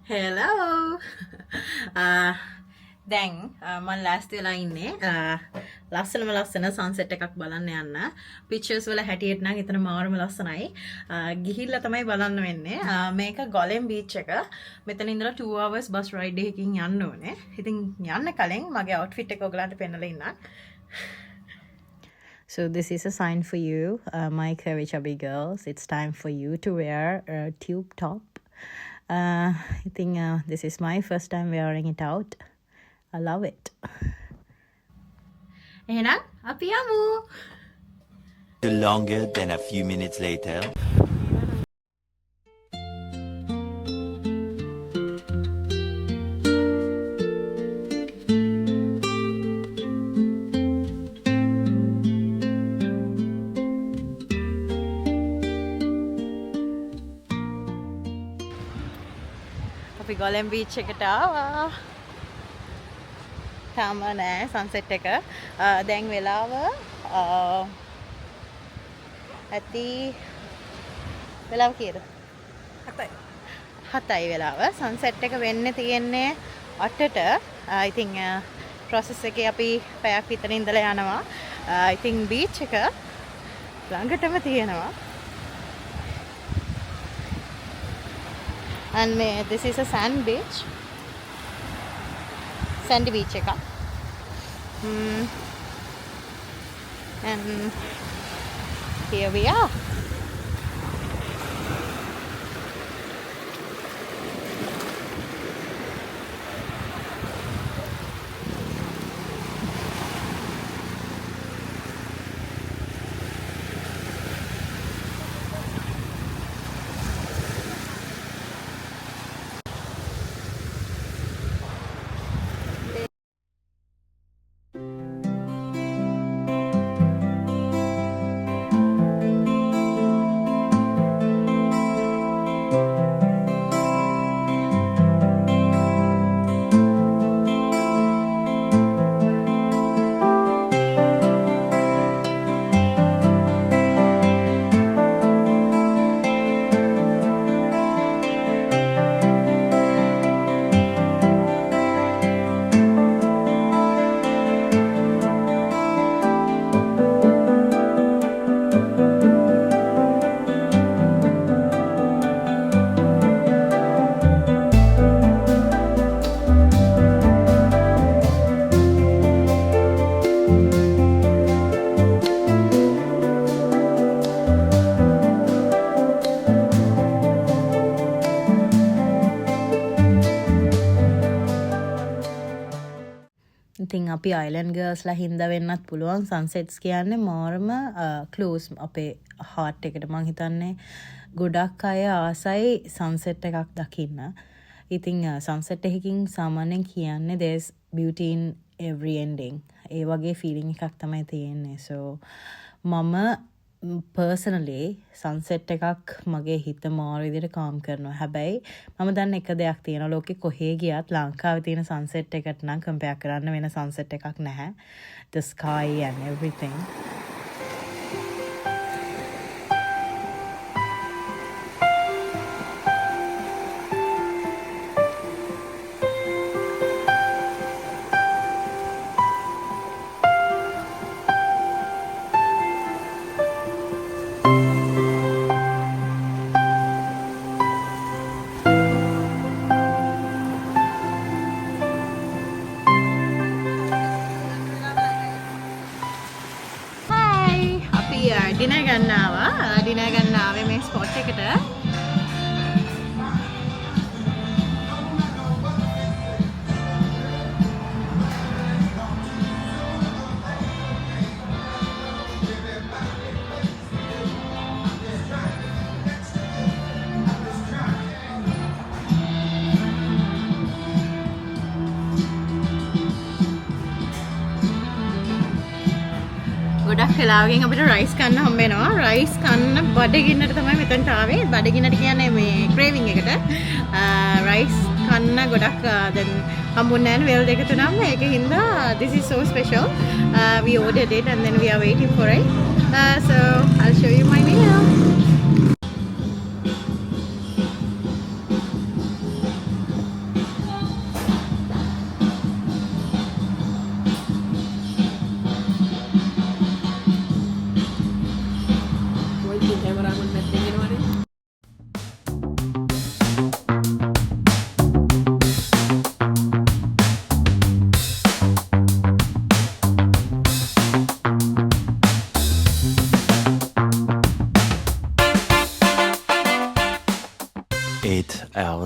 Hello. දැන් මම ලෑස්ති වෙලා ඉන්නේ ලස්සනම ලස්සන සන්සෙට් එකක් බලන්න යන්න. පික්චර්ස් වල හැටියට නම් එතන මාරම ලස්සනයි. ගිහිල්ලා තමයි බලන්න වෙන්නේ. මේක ගොලෙන් බීච් එක. මෙතන ඉඳලා 2 hours bus ride එකකින් යන්න ඕනේ. ඉතින් යන්න කලින් මගේ outfit එක ඔයගලන්ට පෙන්නලා ඉන්නම්. So this is a sign for you, my curvy chubby girls. It's time for you to wear a tube top. I think this is my first time wearing it out. I love it. එහෙනම් අපි යමු. Longer than a few minutes later. අපි ගොලෙන් beach එකට ආවා. තාම නෑ sunset එක. දැන් වෙලාව ඇති වෙලාව කීයද? 7යි. 7යි වෙලාව. සන්සෙට් එක වෙන්නේ තියෙන්නේ 8ට. ඉතින් process එකේ අපි පැයක් විතර ඉඳලා යනවා. ඉතින් බීච් එක ළඟටම තියෙනවා. And this is a sand beach. Sandy beach එක. And here we are. ඉතින් අපි අයිලන්ඩ් ගර්ල්ස්ලා හින්දා වෙන්නත් පුළුවන් සන්සෙට්ස් කියන්නේ මාරම ක්ලෝස් අපේ හાર્ට් එකට. මං හිතන්නේ ගොඩක් අය ආසයි සන්සෙට් එකක් දකින්න. ඉතින් සන්සෙට් එකකින් සාමාන්‍යයෙන් කියන්නේ there's beauty in every ending. ඒ වගේ ෆීලිං එකක් තමයි තියෙන්නේ. So මම personally සන්සෙට් එකක් මගේ හිත මාර විදිහට කාම් කරනවා. හැබැයි මම දන්න එක දෙයක් තියෙනවා. ලෝකෙ කොහේ ගියත් ලංකාවේ තියෙන සන්සෙට් එකට නම් කම්පෙයාර් කරන්න වෙන සන්සෙට් එකක් නැහැ. The sky and everything. Dinner ගන්න ආවා. ඩිනර් ගන්න ආවේ මේ ස්පොට් එකට. ගොඩක් වෙලාවකින් අපිට රයිස් කන්න හම්බ වෙනවා. රයිස් කන්න බඩගින්නට තමයි මෙතනට ආවේ. බඩගින්නට කියන්නේ මේ ක්‍රේවිං එකට. රයිස් කන්න ගොඩක් දැන් හම්බුන්නේ නැහැ වෙල් දෙක තුනම. ඒකින්ද this is so special. We ordered it and then we are waiting for it. So I'll show you my meal.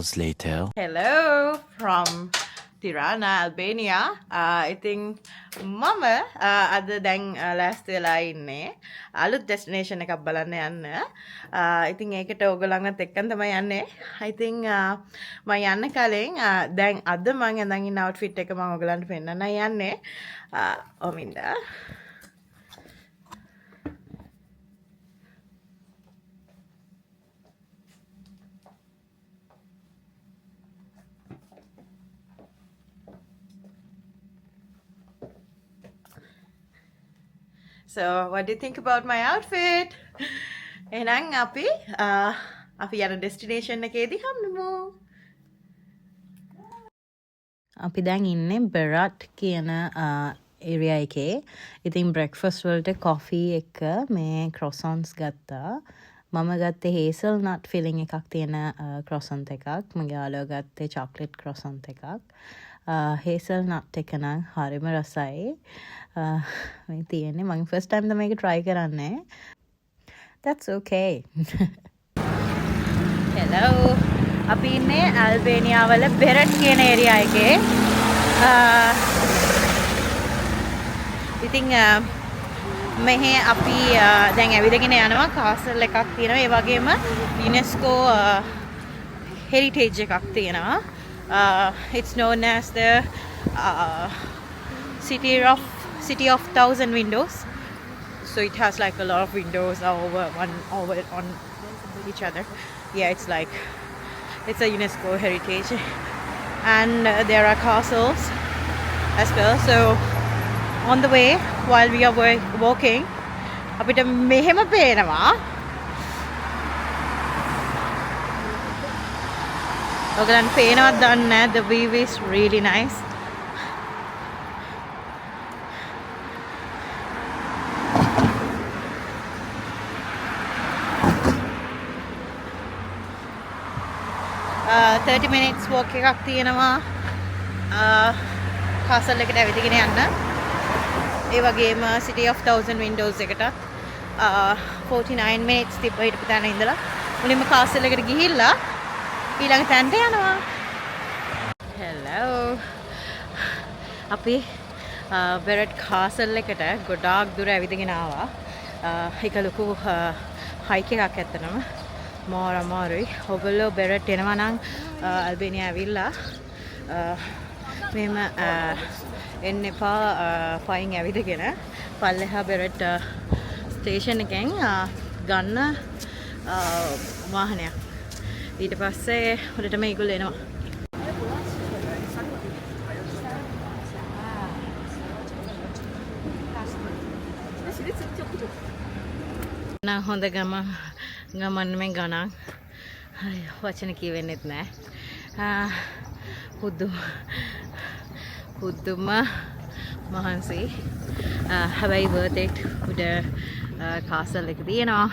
hours later. Hello from Tirana, Albania. ඉතින් මම අද දැන් ලෑස්ති වෙලා ඉන්නේ අලුත් ඩෙස්ටිනේෂන් එකක් බලන්න යන්න. ඉතින් ඒකට ඕගොල්ලන්වත් එක්කන් තමයි යන්නේ. I think මම යන්න කලින් දැන් අද මම ඇඳන් ඉන්න outfit එක මම ඕගොල්ලන්ට පෙන්නන්න යන්නේ. ඔමින්දා So, what do you think about my outfit? එහෙනම් අපි යන destination එකේදී හම්බෙමු. අපි දැන් ඉන්නේ බෙරට් කියන area එකේ. ඉතින් breakfast වලට coffee එක මේ croissants ගත්තා. මම ගත්තේ hazelnut filling එකක් තියෙන croissant එකක්. මගේ යාළුවා ගත්තේ chocolate croissant එකක්. hazelnut එක නම් හරිම රසයි. මේ තියෙන්නේ මම first time තමයි මේක try කරන්නේ. That's okay. Hello. අපි ඉන්නේ ඇල්බේනියා වල බෙරට් කියන area එකේ. ඉතින් මෙහි අපි දැන් ඇවිදගෙන යනවා කාසල් එකක් තියෙනවා. ඒ වගේම UNESCO heritage එකක් තියෙනවා. It's known as the city of thousand windows. So it has like a lot of windows over on each other. Yeah, it's a UNESCO heritage, and there are castles as well. So on the way, while we are walking, අපිට මෙහෙම පේනවා. ඔයගලන්ට පේනවද දන්නේ නැහැ. The view is really nice. Uh, 30 minutes walk එකක් තියෙනවා castle එකට ඇවිදගෙන යන්න. ඒ වගේම City of Thousand Windows එකට 49 minutes තිබ්බ හිටපු තැන ඉඳලා මුලින්ම කාසල් එකට ගිහිල්ලා ඊළඟ තැනට යනවා. Hello. අපි බෙරට් කාසල් එකට ගොඩාක් දුර ඇවිදගෙන ආවා. ඒක ලොකු හයික් එකක් ඇත්තනම. more අමාරුයි. ඔයගොල්ලෝ බෙරට් එනවා නම් ඇල්බේනියා ඇවිල්ලා මෙහෙම එන්න එපා ෆයින් ඇවිදගෙන පල්ලෙහා බෙරට් ස්ටේෂන් එකෙන් ගන්න වාහනයක්. ඊට පස්සේ උඩටම ඒගොල්ලෝ එනවා. නා හොඳ ගමන් මේ ගණන් වචන කියවෙන්නෙත් නෑ. පුදුම මහන්සි. හැබැයි worth it. උඩ කාසල් එක තියෙනවා.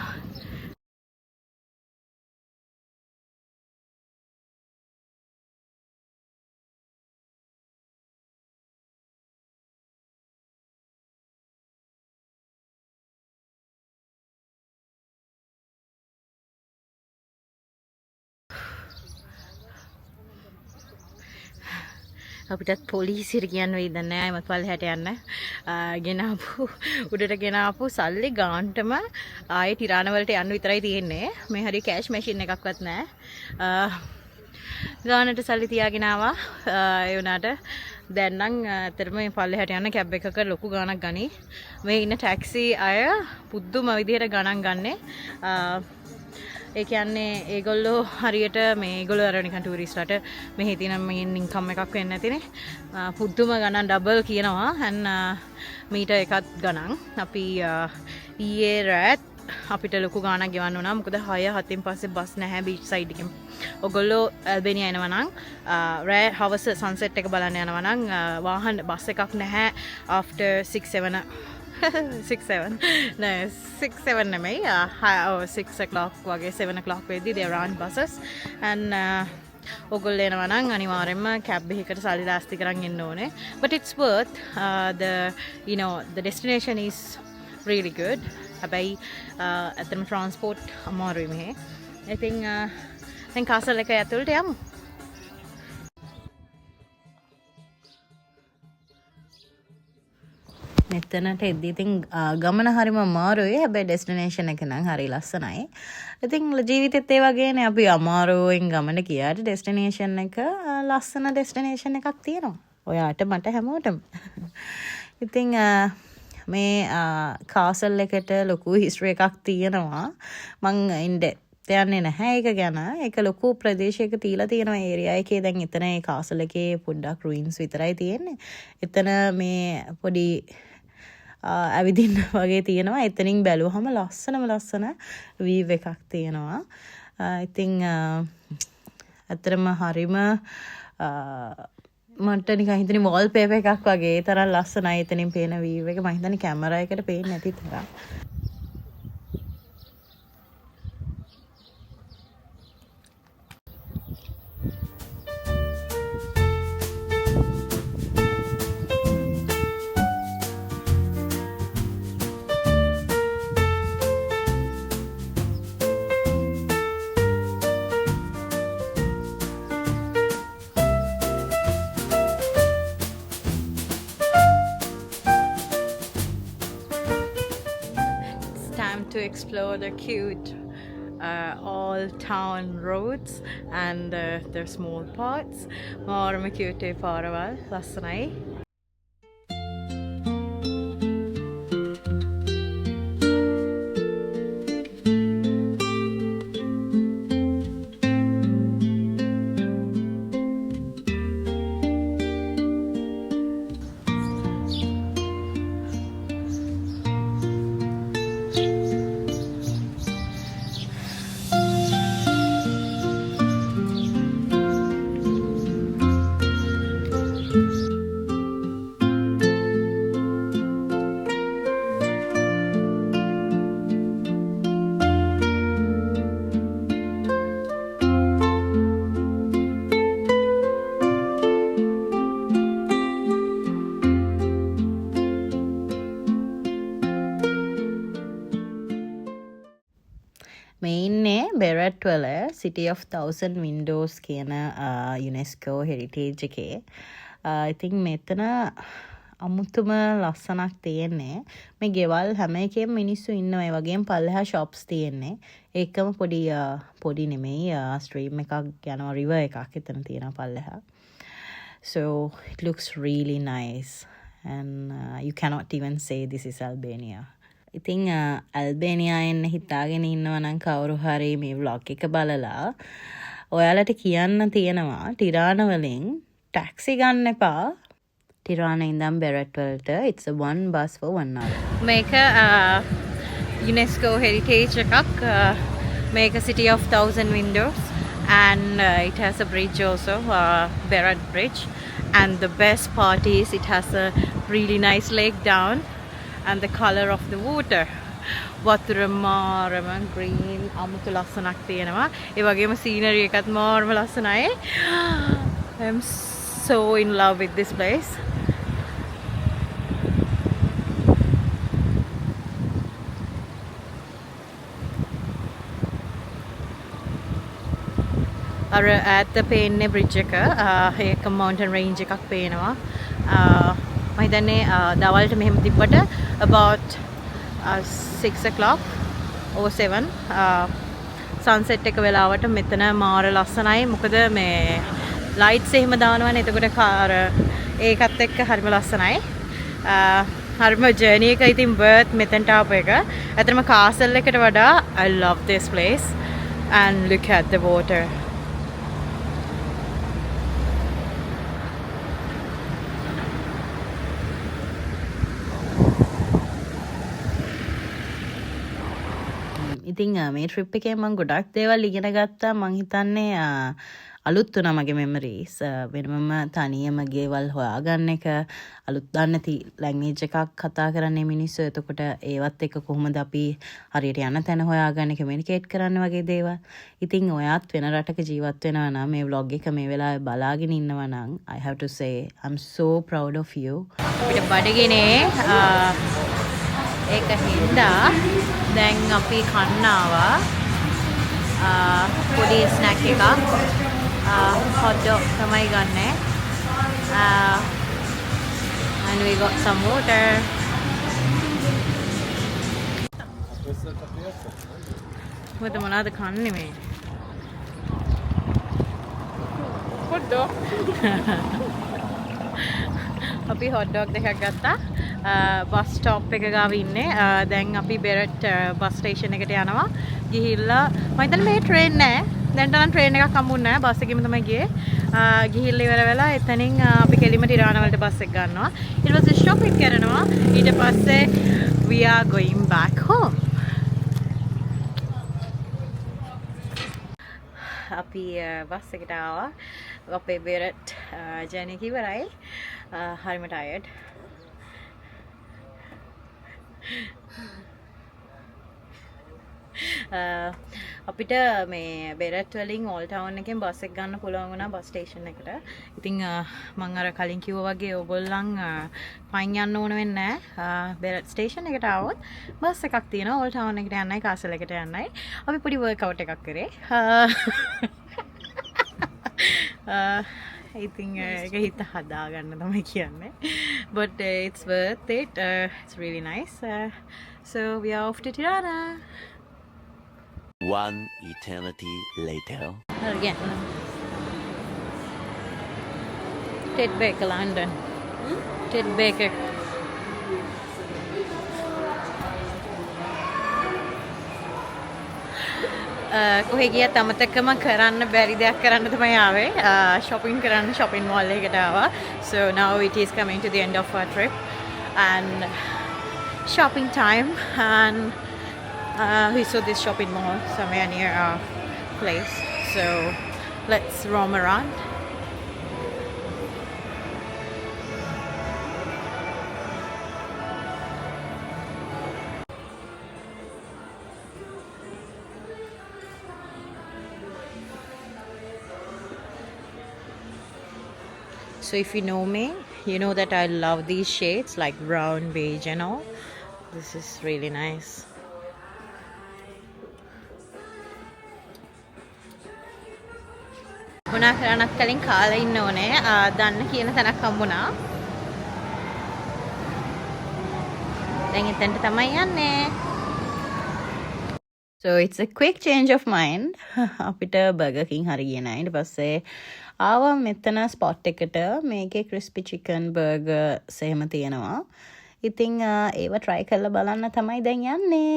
අපිටත් පොලිසියට කියන්න වෙයිද නැහැ මත් පල්ලෙහාට යන්න. ගෙනාපු උඩට ගෙනාපු සල්ලි ගාන්ටම ආයේ තිරාන වලට යන්න විතරයි තියෙන්නේ. මේ හරිය කෑෂ් මැෂින් එකක්වත් නැහැ. ගානට සල්ලි තියාගෙන ආවා. ඒ වුණාට දැන් නම් ඇත්තටම මේ පල්ලෙහාට යන්න කැබ් එකක ලොකු ගාණක් ගනි. මේ ඉන්න ටැක්සි අය පුදුම විදිහට ගණන් ගන්නේ. ඒ කියන්නේ ඒගොල්ලෝ හරියට මේගොල්ලෝ අර නිකන් ටූරිස්ට්ලාට මෙහි තියෙන මේ ඉන්කම් එකක් වෙන්නේ නැතිනේ. පුදුම ගණන් ඩබල් කියනවා. and මීට එකත් ගණන්. අපි ඊයේ රාත් අපිට ලොකු ගාණක් ගෙවන්න උනා. මොකද 6:07න් පස්සේ බස් නැහැ බීච් සයිඩ් එකෙන්. ඔයගොල්ලෝ ඇල්බේනියා එනවා නම් රෑ හවස සන්සෙට් එක බලන්න යනවා නම් වාහන බස් එකක් නැහැ after 6-7 6-7 නෙමෙයි 6 o'clock වගේ 7 o'clock වෙද්දී there aren't buses and ඔයගොල්ලෝ එනවා නම් අනිවාර්යෙන්ම කැබ් එකකට සල්ලි ලාස්ති කරන් එන්න ඕනේ. But it's worth the destination is really good. හැබැයි ඇත්තටම transport අමාරුයි මෙහෙ. I think දැන් කාසල් එක ඇතුළට යමු. මෙතනට එද්දී ඉතින් ගමන හරිම අමාරුයි. හැබැයි ඩෙස්ටිනේෂන් එක නම් හරි ලස්සනයි. ඉතින් ජීවිතෙත් ඒ වගේනේ අපි අමාරුවෙන් ගමන ගියාට ඩෙස්ටිනේෂන් එක ලස්සන ඩෙස්ටිනේෂන් එකක් තියෙනවා. ඔයාට මට හැමෝටම. ඉතින් මේ කාසල් එකට ලොකු හිස්ටරි එකක් තියෙනවා. මං ඉන්නේ යන්නේ නැහැ ඒක ගැන. ඒක ලොකු ප්‍රදේශයක තියලා තියෙනවා ඒරියා එකේ. දැන් එතන ඒ කාසල් එකේ පොඩ්ඩක් රුයින්ස් විතරයි තියෙන්නේ. එතන මේ පොඩි ඇවිදින්න වගේ තියෙනවා. එතනින් බැලුවහම ලස්සන වීව් එකක් තියෙනවා. ඉතින් ඇත්තටම හරිම මට නිකන් හිතන්නේ වෝල් පේපර් එකක් වගේ. ඒ තරම් ලස්සනයි එතනින් පේන වීව් එක. මම හිතන්නේ කැමරා එකට පේන්නේ නැති තරම්. To explore the cute all town roads and their small parts. More cute පාරවල් ලස්සනයි. මේ ඉන්නේ බෙරට් වල City of Thousand Windows කියන UNESCO heritage එකේ. ඉතින් මෙතන අමුතුම ලස්සනක් තියෙන්නේ. මේ ගෙවල් හැම එකේම මිනිස්සු ඉන්නවා. ඒ වගේම පල්ලෙහා shops තියෙන්නේ. ඒකම පොඩි නෙමෙයි ස්ට්‍රීම් එකක් යනවා river එකක් එතන තියෙනවා පල්ලෙහා. So it looks really nice and you cannot even say this is Albania. ඉතින් ඇල්බේනියා එන්න හිතාගෙන ඉන්නවා නම් කවුරු හරි මේ vlog එක බලලා ඔයාලට කියන්න තියෙනවා ටිරාන වලින් ටැක්සි ගන්න එපා. ටිරාන ඉඳන් බෙරට් වලට it's a one bus for 1 hour. මේක UNESCO heritage එකක්. මේක City of Thousand Windows and it has a bridge also, Berat Bridge, and the best part is it has a really nice lake down and the color of the water වතුර මාරම green අමුතු ලස්සනක් තියෙනවා. ඒ වගේම scenery එකත් මාරම ලස්සනයි. I am so in love with this place. අර ඈත පේන්නේ bridge එක. ඒක mountain range එකක් පේනවා. මම හිතන්නේ දවල්ට මෙහෙම තිබ්බට about 6 o'clock or 7 sunset එක වෙලාවට මෙතන මාර ලස්සනයි. මොකද මේ lights එහෙම දානවනේ. එතකොට අර ඒකත් එක්ක හරිම ලස්සනයි. හරිම journey එක ඉතින් worth මෙතනට ආපු එක. ඇත්තටම castle එකට වඩා I love this place and look at the water. ඉතින් මේ ට්‍රිප් එකේ මම ගොඩක් දේවල් ඉගෙන ගත්තා. මං හිතන්නේ අලුත් වුණා මගේ මෙමරීස්. වෙනමම තනියම ගෙවල් හොයාගන්න එක, අලුත් දන්න ලැන්ග්වේජ් එකක් කතා කරන්නේ මිනිස්සු. එතකොට ඒවත් එක්ක කොහොමද අපි හරියට යන තැන හොයාගන්න, කමියුනිකේට් කරන්න වගේ දේවල්. ඉතින් ඔයාත් වෙන රටක ජීවත් වෙනවා නම් මේ vlog එක මේ වෙලාවේ බලාගෙන ඉන්නවා නම් I have to say I'm so proud of you. අපිට බඩගිනේ ඒක හින්දා දැන් අපි කන්න ආවා පොඩි ස්නැක් එකක්. hot dog තමයි ගන්නෙ. And we got some water. මොකද මොනවද කන්නේ මේ? අපි හොට් ඩොග් දෙකක් ගත්තා. බස් ස්ටොප් එක ගාව ඉන්නේ. දැන් අපි බෙරට් බස් ස්ටේෂන් එකට යනවා. ගිහිල්ලා මම හිතන්නේ මේ ට්‍රේන් නෑ. දැන් තරම් ට්‍රේන් එකක් හම්බුන්නේ නෑ. බස් එකෙම තමයි ගියේ. ගිහිල්ලා ඉවර වෙලා එතනින් අපි කෙලිම ටිරාන වලට බස් එක ගන්නවා. ඊට පස්සේ shopping කරනවා. ඊට පස්සේ we are going back home. අපි බස් එකට ආවා. අපේ බෙරට් ජර්නි එක ඉවරයි. හරිම ටයර්ඩ්. අපිට මේ බෙරට් වලින් ඕල්ඩ් ටවුන් එකෙන් බස් එක ගන්න පුළුවන් වුණා බස් ස්ටේෂන් එකට. ඉතින් මම අර කලින් කිව්වා වගේ ඕගොල්ලන් පයින් යන්න ඕන වෙන්නේ නැහැ. බෙරට් ස්ටේෂන් එකට ආවොත් බස් එකක් තියෙනවා ඕල්ඩ් ටවුන් එකට යන්නයි කාසල් එකට යන්නයි. අපි පොඩි වර්ක්අවුට් එකක් කරේ. ඉතින් ඒක හිත හදාගන්න තමයි කියන්නේ. But it's worth it. It's really nice. So we are off to Tirana. One eternity later. Again. Ted Baker, London. Ted Baker. කොහෙ ගියත් අමතකම කරන්න බැරි දෙයක් කරන්න තමයි ආවේ. shopping කරන්න shopping mall එකකට ආවා. So now it is coming to the end of our trip and shopping time and we saw this shopping mall somewhere near our place. So let's roam around. So if you know me, you know that I love these shades like brown, beige and all. This is really nice. මොනා කරන්නත් කලින් කාලා ඉන්න ඕනේ. දන්න කියන තැනක් හම්බුණා. දැන් එතනට තමයි යන්නේ. So it's a quick change of mind. අපිට Burger King හරි ගියේ නෑ. ඊට පස්සේ ආවා මෙතන ස්පොට් එකට. මේකේ crispy chicken burgers එහෙම තියෙනවා. ඉතින් ඒව try කරලා බලන්න තමයි දැන් යන්නේ.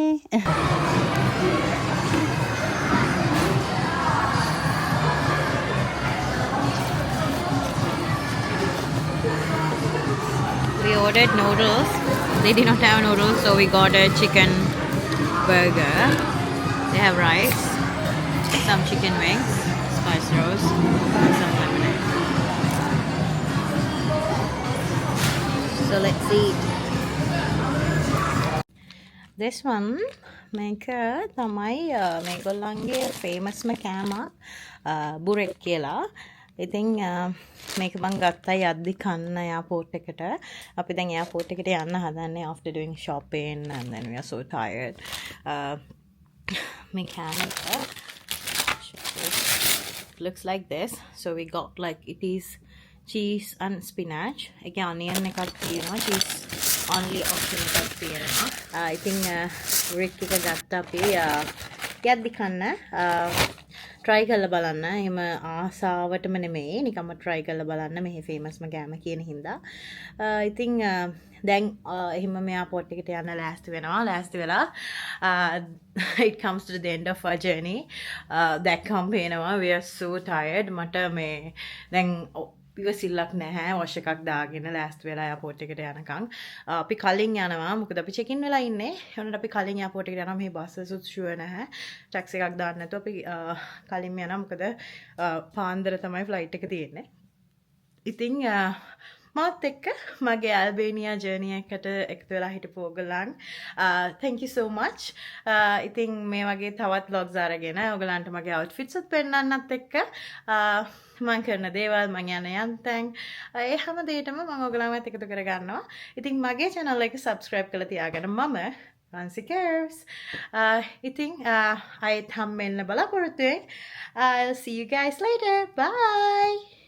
We ordered noodles. They did not have noodles, so we got a chicken burger. They have rice, some chicken wings, spice rolls, and some lemonade. So let's eat. This one, මේක තමයි මේගොල්ලන්ගේ famous කෑම බුරෙක් කියලා. ඉතින් මේක මම ගත්තා යද්දි කන්න එයාපෝට් එකට. අපි දැන් එයාපෝට් එකට යන්න හදන්නේ after doing shopping and then we are so tired. මේ කෑම එක looks like this. So we got like it is cheese and spinach. ඒකේ onion එකක් තියෙනවා. cheese only option එකක් තියෙනවා. I think brick එක ගත්තා අපි යද්දි කන්න. try කරලා බලන්න. එහෙම ආසාවටම නෙමෙයි. නිකම්ම try කරලා බලන්න. මෙහි famous ම කෑම කියන හින්දා. ඉතින් දැන් එහෙම මෙයා පොට් එකට යන්න ලෑස්ති වෙනවා. ලෑස්ති වෙලා it comes to the end of our journey. දැක්කම පේනවා we are so tired. මට මේ දැන් ඉවසිල්ලක් නැහැ. වොෂ් එකක් දාගෙන ලෑස්ති වෙලා එයාපෝට් එකට යනකම්. අපි කලින් යනවා. මොකද අපි චෙක් ඉන් වෙලා ඉන්නේ. ඒ වුණාට අපි කලින් එයාපෝට් එකට යනවා. මේ බස් එකසුත් ෂුවර් නැහැ. ටැක්සි එකක් දාන්න නැතුව අපි කලින්ම යනවා. මොකද පාන්දර තමයි ෆ්ලයිට් එක තියෙන්නේ. ඉතින් මාත් එක්ක මගේ ඇල්බේනියා ජර්නි එකට එකතු වෙලා හිටපු ඕගොල්ලන් thank you so much. ඉතින් මේ වගේ තවත් vlogs අරගෙන ඕගොල්ලන්ට මගේ outfits උත් පෙන්නන්නත් එක්ක මම කරන දේවල් මම යන යන්තම් ඒ හැම දෙයකම මම ඕගොල්ලන්වත් එකතු කරගන්නවා. ඉතින් මගේ channel එක subscribe කරලා තියාගන්න. මම Fancy Curves. ඉතින් ආයෙත් හම්බෙන්න බලාපොරොත්තු වෙයි. I'll see you guys later. Bye.